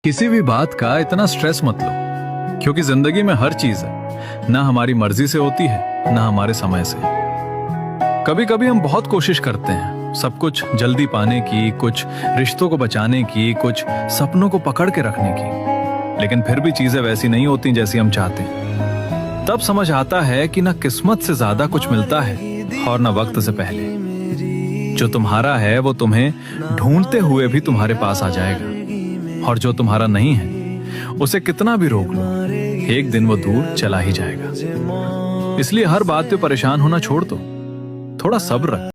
किसी भी बात का इतना स्ट्रेस मत लो, क्योंकि जिंदगी में हर चीज है ना हमारी मर्जी से होती है ना हमारे समय से। कभी कभी हम बहुत कोशिश करते हैं सब कुछ जल्दी पाने की, कुछ रिश्तों को बचाने की, कुछ सपनों को पकड़ के रखने की, लेकिन फिर भी चीजें वैसी नहीं होती जैसी हम चाहते हैं। तब समझ आता है कि ना किस्मत से ज्यादा कुछ मिलता है और ना वक्त से पहले। जो तुम्हारा है वो तुम्हें ढूंढते हुए भी तुम्हारे पास आ जाएगा, और जो तुम्हारा नहीं है उसे कितना भी रोक लो, एक दिन वो दूर चला ही जाएगा। इसलिए हर बात पे परेशान होना छोड़ दो, थोड़ा सब्र रख।